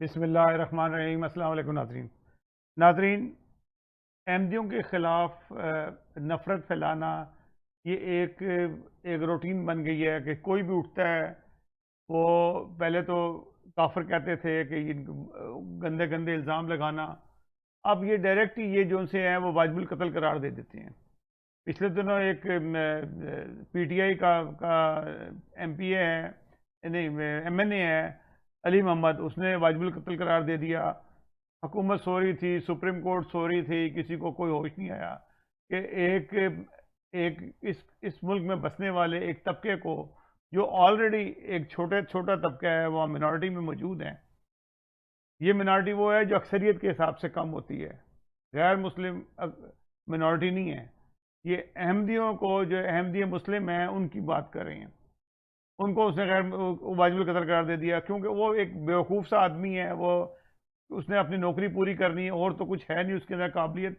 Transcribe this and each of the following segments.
بسم اللہ الرحمن الرحیم۔ السلام علیکم ناظرین، احمدیوں کے خلاف نفرت پھیلانا یہ ایک روٹین بن گئی ہے کہ کوئی بھی اٹھتا ہے وہ پہلے تو کافر کہتے تھے کہ گندے گندے الزام لگانا، اب یہ ڈائریکٹ یہ جو ان سے ہیں وہ واجب القتل قرار دے دیتے ہیں۔ پچھلے دنوں ایک پی ٹی آئی کا ایم پی اے ہے، نہیں ایم این اے ہے، علی محمد، اس نے واجب القتل قرار دے دیا۔ حکومت سو رہی تھی، سپریم کورٹ سو رہی تھی، کسی کو کوئی ہوش نہیں آیا کہ ایک اس ملک میں بسنے والے ایک طبقے کو جو آلریڈی ایک چھوٹا طبقہ ہے، وہ منارٹی میں موجود ہیں۔ یہ منارٹی وہ ہے جو اکثریت کے حساب سے کم ہوتی ہے، غیر مسلم منارٹی نہیں ہے۔ یہ احمدیوں کو، جو احمدی مسلم ہیں، ان کی بات کر رہے ہیں، ان کو اس نے غیر واجب القتل قرار دے دیا کیونکہ وہ ایک بیوقوف سا آدمی ہے، اس نے اپنی نوکری پوری کرنی ہے اور تو کچھ ہے نہیں اس کے اندر قابلیت،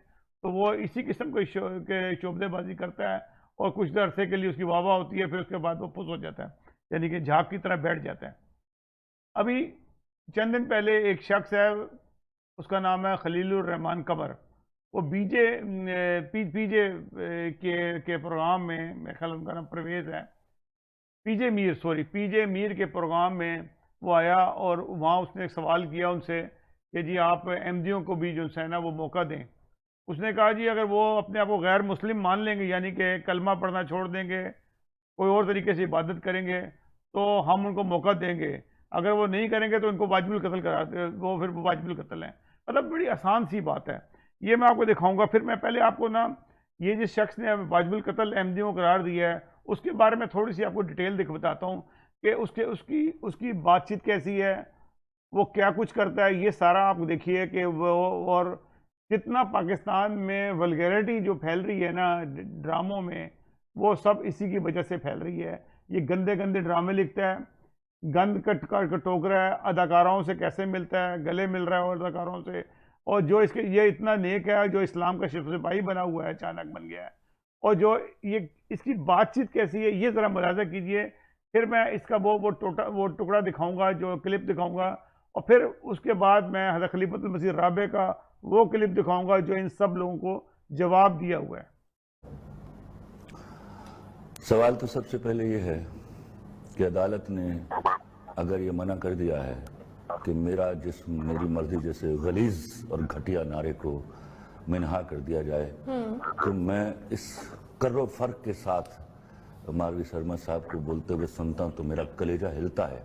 تو وہ اسی قسم کے شعبدے بازی کرتا ہے اور کچھ دیر عرصے کے لیے اس کی واہ واہ ہوتی ہے، پھر اس کے بعد وہ پس ہو جاتا ہے، یعنی کہ جھاگ کی طرح بیٹھ جاتا ہے۔ ابھی چند دن پہلے ایک شخص ہے، اس کا نام ہے خلیل الرحمان قمر، وہ پی جے کے پروگرام میں، میرے خیال ان کا نام پرویز ہے، پی جے میر کے پروگرام میں وہ آیا اور وہاں اس نے ایک سوال کیا ان سے کہ جی آپ احمدیوں کو بھی جو ہے نا وہ موقع دیں۔ اس نے کہا جی اگر وہ اپنے آپ کو غیر مسلم مان لیں گے، یعنی کہ کلمہ پڑھنا چھوڑ دیں گے، کوئی اور طریقے سے عبادت کریں گے، تو ہم ان کو موقع دیں گے، اگر وہ نہیں کریں گے تو ان کو واجب القتل کرا دیں، وہ پھر واجب القتل ہیں۔ مطلب بڑی آسان سی بات ہے، یہ میں آپ کو دکھاؤں گا۔ پھر میں پہلے آپ کو یہ جس شخص نے واجب القتل احمدیوں کو قرار دیا ہے اس کے بارے میں تھوڑی سی آپ کو ڈیٹیل بتاتا ہوں کہ اس کی بات چیت کیسی ہے، وہ کیا کچھ کرتا ہے، یہ سارا آپ دیکھیے کہ وہ اور کتنا پاکستان میں ولگیرٹی جو پھیل رہی ہے نا ڈراموں میں، وہ سب اسی کی وجہ سے پھیل رہی ہے۔ یہ گندے گندے ڈرامے لکھتا ہے، گند ٹوک رہا ہے، اداکاروں سے کیسے ملتا ہے، گلے مل رہا ہے اور اداکاروں سے، اور جو اس کے یہ اتنا نیک ہے، جو اسلام کا شفت سپاہی بنا ہوا ہے، اچانک بن گیا ہے، اور جو یہ اس کی بات چیت کیسی ہے یہ ذرا ملاحظہ کیجئے۔ پھر میں اس کا وہ ٹکڑا دکھاؤں گا، جو کلپ دکھاؤں گا، اور پھر اس کے بعد میں حضرت خلیفۃ المسیح رابع کا وہ کلپ دکھاؤں گا جو ان سب لوگوں کو جواب دیا ہوا ہے۔ سوال تو سب سے پہلے یہ ہے کہ عدالت نے اگر یہ منع کر دیا ہے کہ میرا جسم میری مرضی جیسے غلیظ اور گھٹیا نعرے کو منہا کر دیا جائے، تو میں اس کر و فرق کے ساتھ ماروی سرمد صاحب کو بولتے ہوئے سنتا ہوں تو میرا کلیجہ ہلتا ہے۔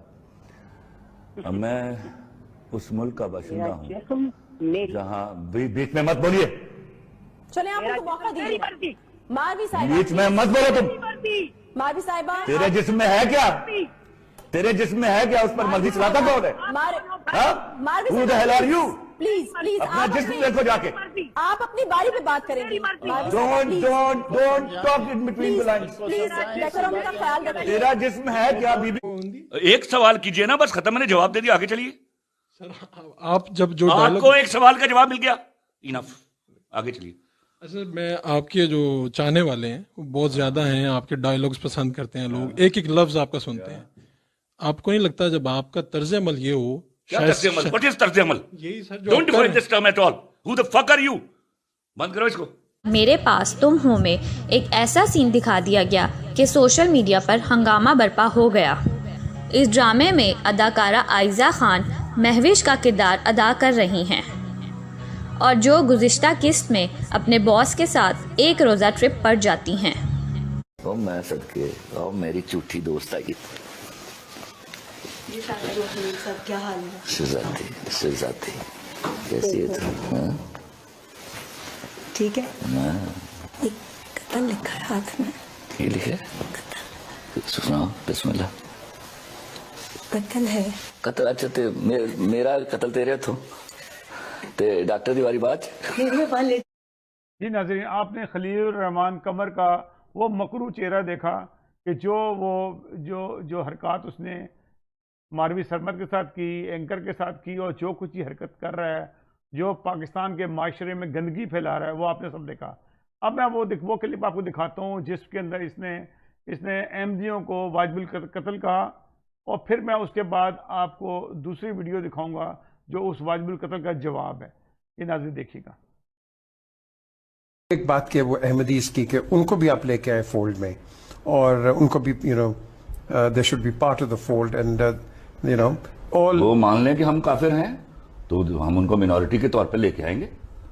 میں اس ملک کا باشندہ ہوں جہاں بیچ میں مت بولیے، چلیں آپ ان کو موقع دیجیے۔ ماروی صاحبہ بیچ میں مت بولو تم۔ ماروی صاحبہ تیرے جسم میں ہے کیا؟ تیرے جسم میں ہے کیا؟ اس پر مرضی چلاتا کون ہے؟ Who the hell are you؟ Please اپنا جسم دیکھو جا کے۔ آپ اپنی باری پہ بات کریں گے۔ Don't talk in between the lines۔ Please decorum کا خیال رکھیں۔ تیرا جسم ہے کیا بی بی؟ ایک سوال کیجئے نا، بس ختم، میں نے جواب دے دیا، آگے چلیے۔ آپ جب جو آپ کو ایک سوال کا جواب مل گیا، انف، آگے چلیے۔ اچھا، میں آپ کے جو چاہنے والے ہیں وہ بہت زیادہ ہیں، آپ کے ڈائیلاگز پسند کرتے ہیں لوگ، ایک ایک لفظ آپ کا سنتے ہیں۔ آپ کو نہیں لگتا جب آپ کا طرز عمل یہ ہو، کیا طرز عمل؟ What is طرز عمل؟ یہی سر جو Don't define this term at all۔ Who the fuck are you؟ بند کرو اس کو۔ میرے پاس تم ہو میں ایک ایسا سین دکھا دیا گیا کہ سوشل میڈیا پر ہنگامہ برپا ہو گیا۔ اس ڈرامے میں اداکارہ عائزہ خان مہوش کا کردار ادا کر رہی ہیں، اور جو گزشتہ قسط میں اپنے باس کے ساتھ ایک روزہ ٹرپ پر جاتی ہیں۔ اور میں صدقے اور میری جھوٹی دوست آئی کیا حال ہے؟ شہزادی کیسی ہے تم؟ ٹھیک ہے؟ ایک قتل لکھا ہے ہاتھ میں۔ یہ لکھے سناؤ، بسم اللہ۔ قتل ہے؟ قتل؟ اچھا میرا قتل تیرے تو ڈاکٹر دیواری بات۔ جی ناظرین، آپ نے خلیل الرحمان قمر کا وہ مکروہ چہرہ دیکھا کہ جو حرکات اس نے ماروی سرمد کے ساتھ کی، اینکر کے ساتھ کی، اور جو کچھ یہ حرکت کر رہا ہے، جو پاکستان کے معاشرے میں گندگی پھیلا رہا ہے، وہ آپ نے سب دیکھا۔ اب میں وہ کلپ آپ کو دکھاتا ہوں جس کے اندر اس نے احمدیوں کو واجب القتل کہا، اور پھر میں اس کے بعد آپ کو دوسری ویڈیو دکھاؤں گا جو اس واجب القتل کا جواب ہے. یہ ناظرین دیکھیے گا. ایک بات کہ وہ احمدیز کی کہ ان کو بھی آپ لے کے آئے فولڈ میں, اور ان کو بھی they should be part of the fold, and all. وہ مان لیں کہ ہم کافر ہیں تو ہم ان کو منورٹی کے طور پہ لے کے آئیں گے,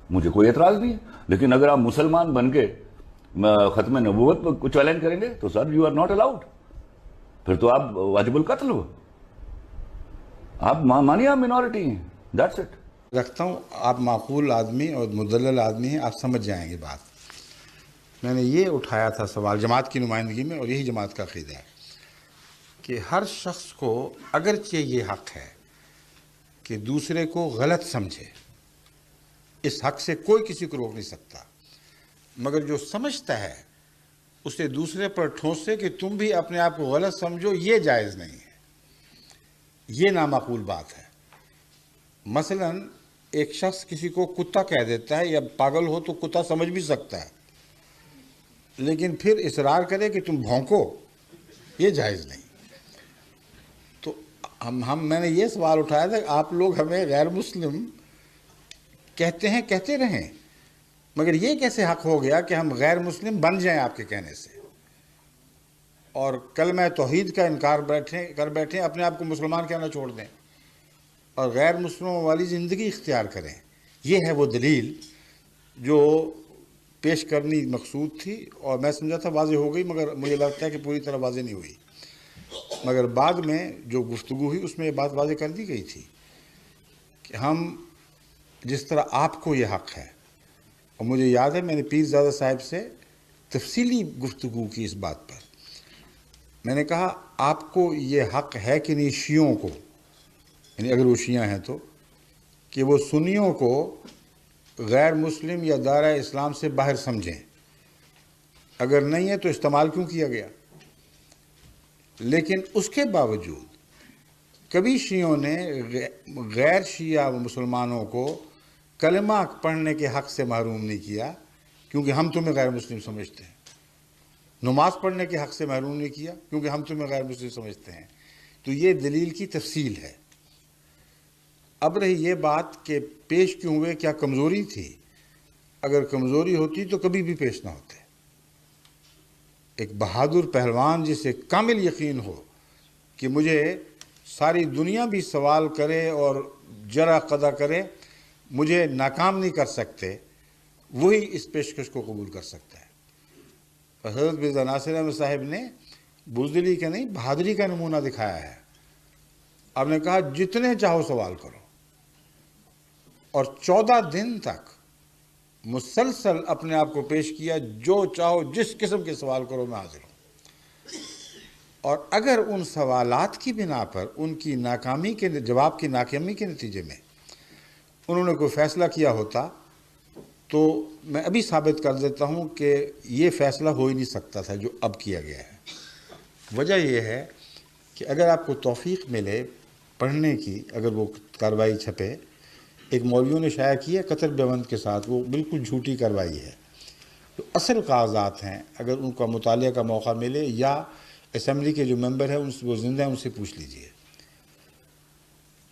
مجھے کوئی اعتراض نہیں ہے. لیکن اگر آپ مسلمان بن کے ختم نبوت کو چیلنج کریں گے تو sir you are not allowed, پھر تو آپ واجب القتل ہو. آپ مانیے آپ منورٹی ہیں, دیٹس اٹ. رکھتا ہوں آپ معقول آدمی اور مدلل آدمی ہیں, آپ سمجھ جائیں گے بات. میں نے یہ اٹھایا تھا سوال جماعت کی نمائندگی میں, اور یہی جماعت کا عقیدہ ہے کہ ہر شخص کو اگرچہ یہ حق ہے کہ دوسرے کو غلط سمجھے, اس حق سے کوئی کسی کو روک نہیں سکتا, مگر جو سمجھتا ہے اسے دوسرے پر ٹھونسے کہ تم بھی اپنے آپ کو غلط سمجھو, یہ جائز نہیں ہے, یہ نامعقول بات ہے. مثلا ایک شخص کسی کو کتا کہہ دیتا ہے, یا پاگل ہو تو کتا سمجھ بھی سکتا ہے, لیکن پھر اصرار کرے کہ تم بھونکو, یہ جائز نہیں. تو میں نے یہ سوال اٹھایا تھا کہ آپ لوگ ہمیں غیر مسلم کہتے ہیں, کہتے رہیں, مگر یہ کیسے حق ہو گیا کہ ہم غیر مسلم بن جائیں آپ کے کہنے سے, اور کلمہ توحید کا انکار کر بیٹھیں, اپنے آپ کو مسلمان کہنا چھوڑ دیں اور غیر مسلموں والی زندگی اختیار کریں. یہ ہے وہ دلیل جو پیش کرنی مقصود تھی, اور میں سمجھا تھا واضح ہو گئی, مگر مجھے لگتا ہے کہ پوری طرح واضح نہیں ہوئی. مگر بعد میں جو گفتگو ہوئی اس میں یہ بات واضح کر دی گئی تھی کہ ہم جس طرح آپ کو یہ حق ہے, اور مجھے یاد ہے میں نے پیر زادہ صاحب سے تفصیلی گفتگو کی اس بات پر. میں نے کہا آپ کو یہ حق ہے کہ نہیں شیعوں کو, یعنی اگر وہ شیعہ ہیں تو, کہ وہ سنیوں کو غیر مسلم یا دائرہ اسلام سے باہر سمجھیں, اگر نہیں ہے تو استعمال کیوں کیا گیا. لیکن اس کے باوجود کبھی شیعوں نے غیر شیعہ مسلمانوں کو کلمہ پڑھنے کے حق سے محروم نہیں کیا, کیونکہ ہم تمہیں غیر مسلم سمجھتے ہیں. نماز پڑھنے کے حق سے محروم نہیں کیا, کیونکہ ہم تمہیں غیر مسلم سمجھتے ہیں. تو یہ دلیل کی تفصیل ہے. اب رہی یہ بات کہ پیش کیوں ہوئے, کیا کمزوری تھی؟ اگر کمزوری ہوتی تو کبھی بھی پیش نہ ہوتے. ایک بہادر پہلوان جسے کامل یقین ہو کہ مجھے ساری دنیا بھی سوال کرے اور جرح قضا کرے, مجھے ناکام نہیں کر سکتے, وہی اس پیشکش کو قبول کر سکتا ہے. حضرت مرزا ناصر احمد صاحب نے بزدلی کا نہیں, بہادری کا نمونہ دکھایا ہے. آپ نے کہا جتنے چاہو سوال کرو, اور 14 دن تک مسلسل اپنے آپ کو پیش کیا, جو چاہو جس قسم کے سوال کرو میں حاضر ہوں. اور اگر ان سوالات کی بنا پر ان کی ناکامی کے جواب کی ناکامی کے نتیجے میں انہوں نے کوئی فیصلہ کیا ہوتا, تو میں ابھی ثابت کر دیتا ہوں کہ یہ فیصلہ ہو ہی نہیں سکتا تھا جو اب کیا گیا ہے. وجہ یہ ہے کہ اگر آپ کو توفیق ملے پڑھنے کی, اگر وہ کارروائی چھپے, ایک مولویوں نے شائع کی ہے قطر بیوند کے ساتھ, وہ بالکل جھوٹی کارروائی ہے. تو اصل کاغذات ہیں, اگر ان کا مطالعہ کا موقع ملے, یا اسمبلی کے جو ممبر ہیں وہ زندہ ہیں, ان سے پوچھ لیجئے.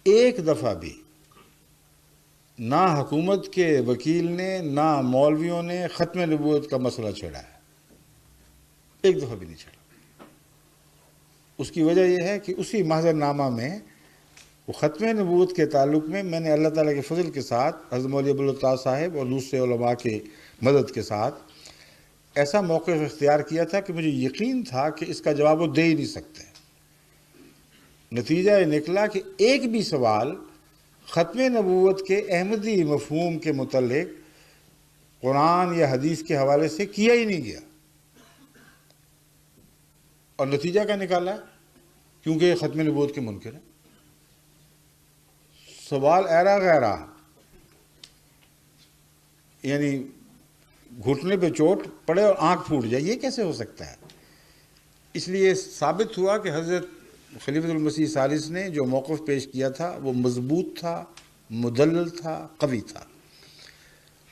ایک دفعہ بھی نہ حکومت کے وکیل نے نہ مولویوں نے ختم نبوت کا مسئلہ چھیڑا ہے, ایک دفعہ بھی نہیں چھیڑا. اس کی وجہ یہ ہے کہ اسی محضر نامہ میں وہ ختم نبوت کے تعلق میں میں نے اللہ تعالیٰ کے فضل کے ساتھ حضرت مولوی عبداللطیف صاحب اور دوسرے علماء کی مدد کے ساتھ ایسا موقف اختیار کیا تھا کہ مجھے یقین تھا کہ اس کا جواب وہ دے ہی نہیں سکتے. نتیجہ یہ نکلا کہ ایک بھی سوال ختم نبوت کے احمدی مفہوم کے متعلق قرآن یا حدیث کے حوالے سے کیا ہی نہیں گیا. اور نتیجہ کیا نکالا؟ کیونکہ یہ ختم نبوت کے منکر ہے. سوال ایرا غیرا, یعنی گھٹنے پہ چوٹ پڑے اور آنکھ پھوٹ جائے, یہ کیسے ہو سکتا ہے؟ اس لیے ثابت ہوا کہ حضرت خلیفۃ المسیح ثالث نے جو موقف پیش کیا تھا وہ مضبوط تھا, مدلل تھا, قوی تھا.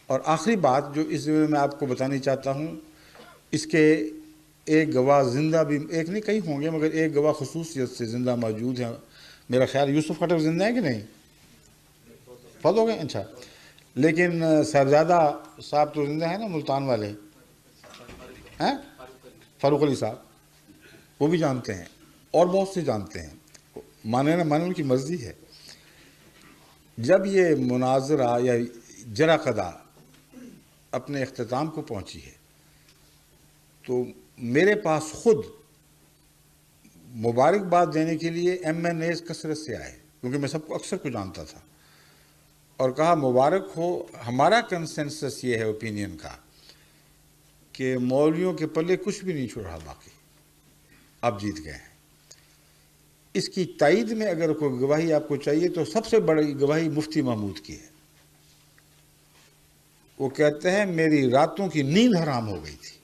اور آخری بات جو اس زمانے میں آپ کو بتانی چاہتا ہوں, اس کے ایک گواہ زندہ بھی, ایک نہیں کئی ہوں گے, مگر ایک گواہ خصوصیت سے زندہ موجود ہیں. میرا خیال یوسف خٹک زندہ ہے کہ نہیں؟ فوت ہو گئے. اچھا، لیکن صاحبزادہ صاحب تو زندہ ہیں نا، ملتان والے ہیں، فاروق علی صاحب، وہ بھی جانتے ہیں اور بہت سے جانتے ہیں. مانے نہ مانے ان کی مرضی ہے. جب یہ مناظرہ یا جرا قضا اپنے اختتام کو پہنچی ہے تو میرے پاس خود مبارکباد دینے کے لیے ایم این ایز کثرت سے آئے، کیونکہ میں سب کو اکثر کو جانتا تھا، اور کہا مبارک ہو. ہمارا کنسنسس یہ ہے اوپینین کا کہ مولویوں کے پلے کچھ بھی نہیں چھوڑا باقی، آپ جیت گئے ہیں. اس کی تائید میں اگر کوئی گواہی آپ کو چاہیے تو سب سے بڑی گواہی مفتی محمود کی ہے. وہ کہتے ہیں میری راتوں کی نیند حرام ہو گئی تھی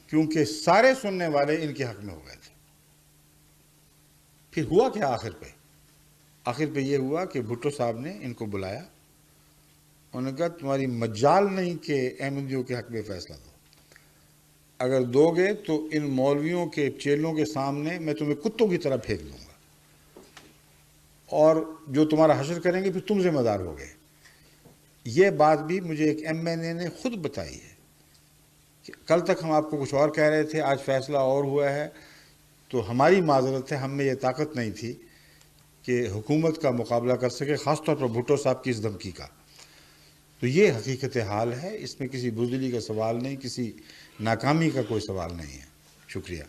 کیونکہ سارے سننے والے ان کے حق میں ہو گئے تھے. پھر ہوا کیا آخر پہ یہ ہوا کہ بھٹو صاحب نے ان کو بلایا. انہوں نے کہا تمہاری مجال نہیں کہ احمدیوں کے حق میں فیصلہ دو، اگر دو گے تو ان مولویوں کے چیلوں کے سامنے میں تمہیں کتوں کی طرح پھینک دوں گا، اور جو تمہارا حشر کریں گے پھر تم ذمہ دار ہو گئے. یہ بات بھی مجھے ایک ایم این اے نے خود بتائی ہے کہ کل تک ہم آپ کو کچھ اور کہہ رہے تھے، آج فیصلہ اور ہوا ہے. تو ہماری معذرت ہے، ہم میں یہ طاقت نہیں تھی کہ حکومت کا مقابلہ کر سکے، خاص طور پر بھٹو صاحب کی اس دھمکی کا. تو یہ حقیقت حال ہے، اس میں کسی بزدلی کا سوال نہیں، کسی ناکامی کا کوئی سوال نہیں ہے. شکریہ.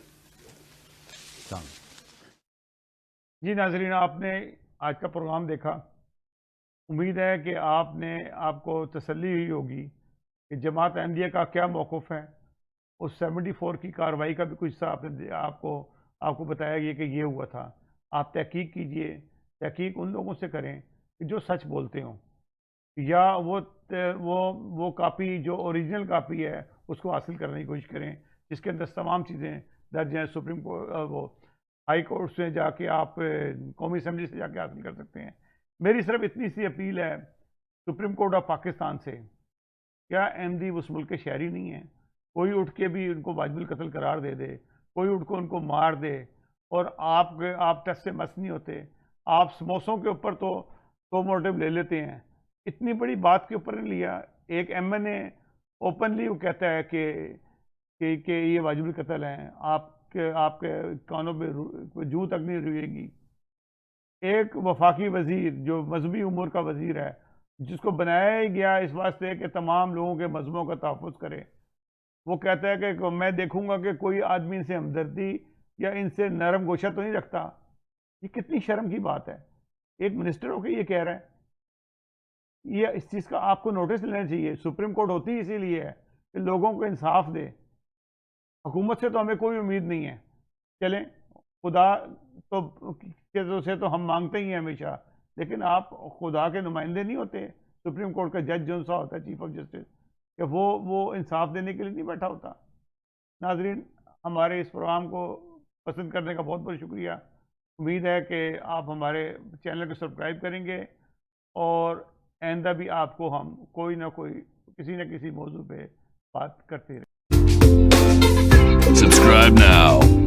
جی ناظرین، آپ نے آج کا پروگرام دیکھا. امید ہے کہ آپ کو تسلی ہوئی ہوگی کہ جماعت احمدیہ کا کیا موقف ہے. اس 74 کی کارروائی کا بھی کچھ حصہ آپ کو بتایا گیا کہ یہ ہوا تھا. آپ تحقیق کیجئے، تحقیق ان لوگوں سے کریں کہ جو سچ بولتے ہوں، یا وہ کاپی جو اوریجنل کاپی ہے اس کو حاصل کرنے کی کوشش کریں جس کے اندر تمام چیزیں درج ہیں. سپریم کورٹ، وہ ہائی کورٹ سے جا کے آپ قومی اسمبلی سے جا کے حاصل کر سکتے ہیں. میری صرف اتنی سی اپیل ہے سپریم کورٹ آف پاکستان سے، کیا احمدی اس ملک کے شہری نہیں ہیں؟ کوئی اٹھ کے بھی ان کو واجب القتل قرار دے دے، کوئی اٹھ کو ان کو مار دے، اور آپ ٹیسٹ سے مس نہیں ہوتے. آپ سموسوں کے اوپر تو موٹیو لے لیتے ہیں، اتنی بڑی بات کے اوپر نہیں لیا. ایک ایم این اے اوپنلی وہ کہتا ہے کہ یہ واجب القتل ہیں. آپ کے کانوں پہ جوں تک نہیں روئے گی. ایک وفاقی وزیر جو مذہبی امور کا وزیر ہے، جس کو بنایا ہی گیا اس واسطے کہ تمام لوگوں کے مذہبوں کا تحفظ کرے، وہ کہتا ہے کہ میں دیکھوں گا کہ کوئی آدمی ان سے ہمدردی یا ان سے نرم گوشہ تو نہیں رکھتا. یہ کتنی شرم کی بات ہے، ایک منسٹر ہو کے یہ کہہ رہا ہے. یہ اس چیز کا آپ کو نوٹس لینا چاہیے. سپریم کورٹ ہوتی اسی لیے ہے کہ لوگوں کو انصاف دے. حکومت سے تو ہمیں کوئی امید نہیں ہے. چلیں، خدا سے تو ہم مانگتے ہی ہیں ہمیشہ، لیکن آپ خدا کے نمائندے نہیں ہوتے. سپریم کورٹ کا جج جو سا ہوتا ہے چیف آف جسٹس، کہ وہ انصاف دینے کے لیے نہیں بیٹھا ہوتا. ناظرین، ہمارے اس پروگرام کو پسند کرنے کا بہت بہت شکریہ. امید ہے کہ آپ ہمارے چینل کو سبسکرائب کریں گے، اور آئندہ بھی آپ کو ہم کوئی نہ کوئی کسی نہ کسی موضوع پہ بات کرتے رہیں. Subscribe now.